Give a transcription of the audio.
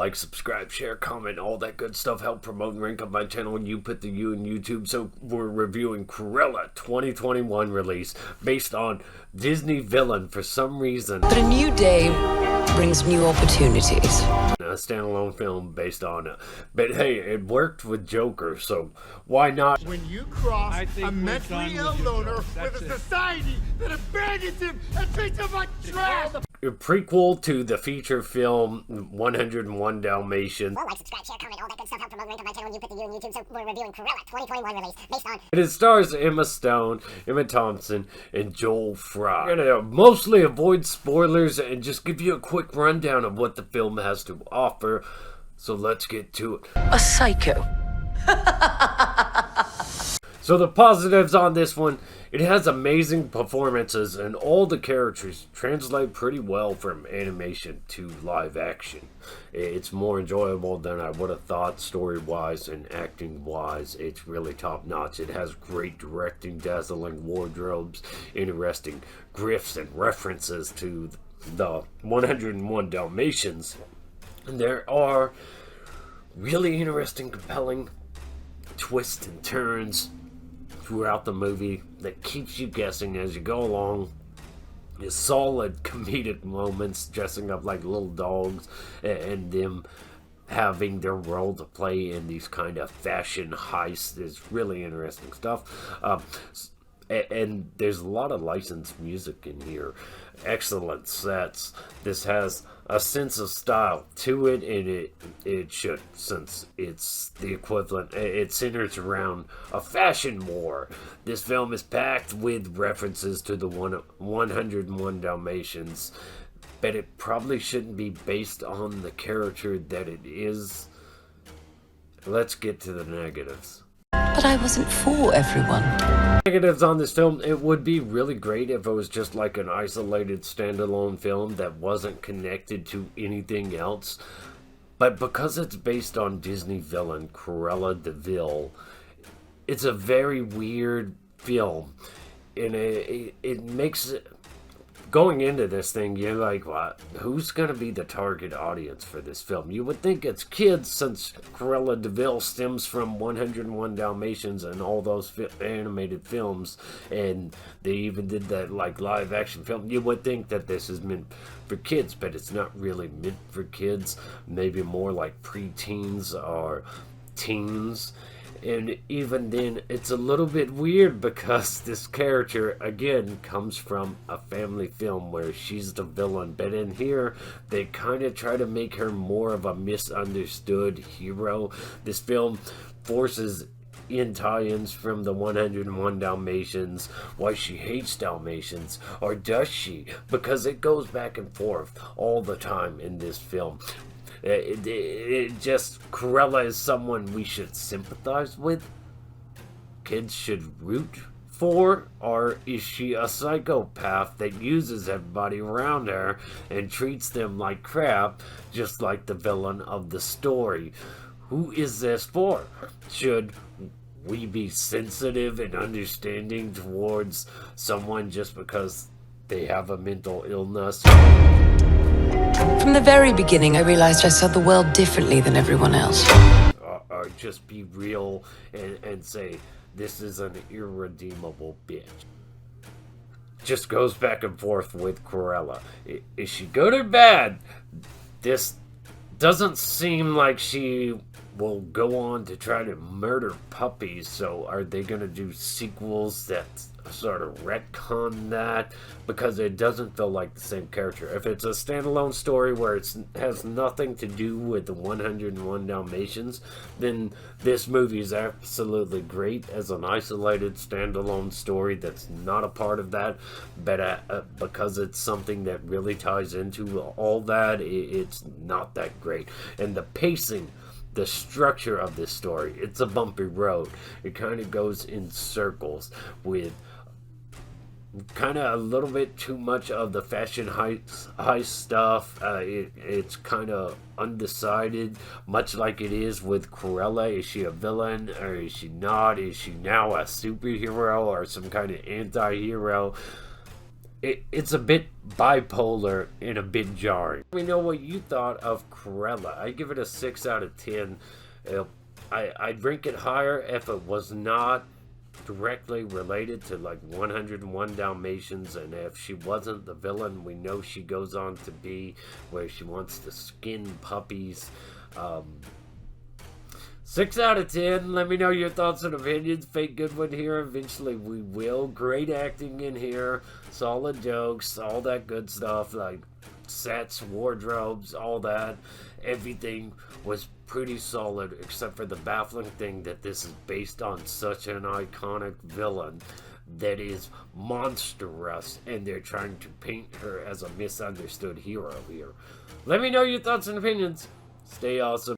Like, subscribe, share, comment, all that good stuff. Help promote and rank up my channel and you put the U in YouTube. So we're reviewing Cruella 2021 release based on Disney villain for some reason. But a new day brings new opportunities. A standalone film based on it. But hey, it worked with Joker, so why not? When you cross a mentally ill loner with a society that abandons him and treats him like trash! A prequel to the feature film 101 Dalmatians. Well, like, subscribe, share, comment, all that good stuff. Help promote and rank up my channel and you put the U in YouTube. So we're reviewing Cruella 2021 release based on... It stars Emma Stone, Emma Thompson, and Joel Fry. I'm gonna mostly avoid spoilers and just give you a quick rundown of what the film has to offer. So let's get to it. A psycho. So the positives on this one, it has amazing performances and all the characters translate pretty well from animation to live action. It's more enjoyable than I would have thought story-wise and acting-wise. It's really top-notch. It has great directing, dazzling wardrobes, interesting grifts and references to the 101 Dalmatians. And there are really interesting, compelling twists and turns throughout the movie that keeps you guessing as you go along. There's solid comedic moments dressing up like little dogs and them having their role to play in these kind of fashion heists. Is really interesting stuff. And there's a lot of licensed music in here. Excellent sets. This has a sense of style to it, and it should, since it's the equivalent. It centers around a fashion war. This film is packed with references to the 101 Dalmatians, but it probably shouldn't be based on the character that it is. Let's get to the negatives. But I wasn't for everyone. Negatives on this film, it would be really great if it was just like an isolated standalone film that wasn't connected to anything else. But because it's based on Disney villain Cruella de Vil, it's a very weird film. And it makes it... Going into this thing, you're like, what? Who's going to be the target audience for this film? You would think it's kids, since Cruella de Vil stems from 101 Dalmatians and all those animated films, and they even did that like live action film. You would think that this is meant for kids, but it's not really meant for kids. Maybe more like preteens or teens. And even then, it's a little bit weird because this character, again, comes from a family film where she's the villain. But in here, they kind of try to make her more of a misunderstood hero. This film forces in tie-ins from the 101 Dalmatians, why she hates Dalmatians, or does she? Because it goes back and forth all the time in this film. It just, Cruella is someone we should sympathize with, kids should root for, or is she a psychopath that uses everybody around her and treats them like crap, just like the villain of the story? Who is this for? Should we be sensitive and understanding towards someone just because they have a mental illness? From the very beginning, I realized I saw the world differently than everyone else. Or just be real and say, this is an irredeemable bitch. Just goes back and forth with Cruella. Is she good or bad? This doesn't seem like she will go on to try to murder puppies, so are they going to do sequels that sort of retcon that? Because it doesn't feel like the same character. If it's a standalone story where it has nothing to do with the 101 Dalmatians, then this movie is absolutely great as an isolated standalone story that's not a part of that. But because it's something that really ties into all that, it's not that great. And the pacing, the structure of this story, it's a bumpy road. It kind of goes in circles with kind of a little bit too much of the fashion heist stuff. It's kind of undecided, much like it is with Cruella. Is she a villain or is she not? Is she now a superhero or some kind of anti-hero? it's a bit bipolar and a bit jarring. Let me know what you thought of Cruella. I give it a 6 out of 10. I'd rank it higher if it was not directly related to like 101 Dalmatians, and if she wasn't the villain we know she goes on to be, where she wants to skin puppies. 6 out of 10. Let me know your thoughts and opinions. Fake Goodwin here. Eventually we will. Great acting in here. Solid jokes. All that good stuff. Like sets, wardrobes, all that. Everything was pretty solid, except for the baffling thing that this is based on such an iconic villain that is monstrous, and they're trying to paint her as a misunderstood hero here. Let me know your thoughts and opinions. Stay awesome.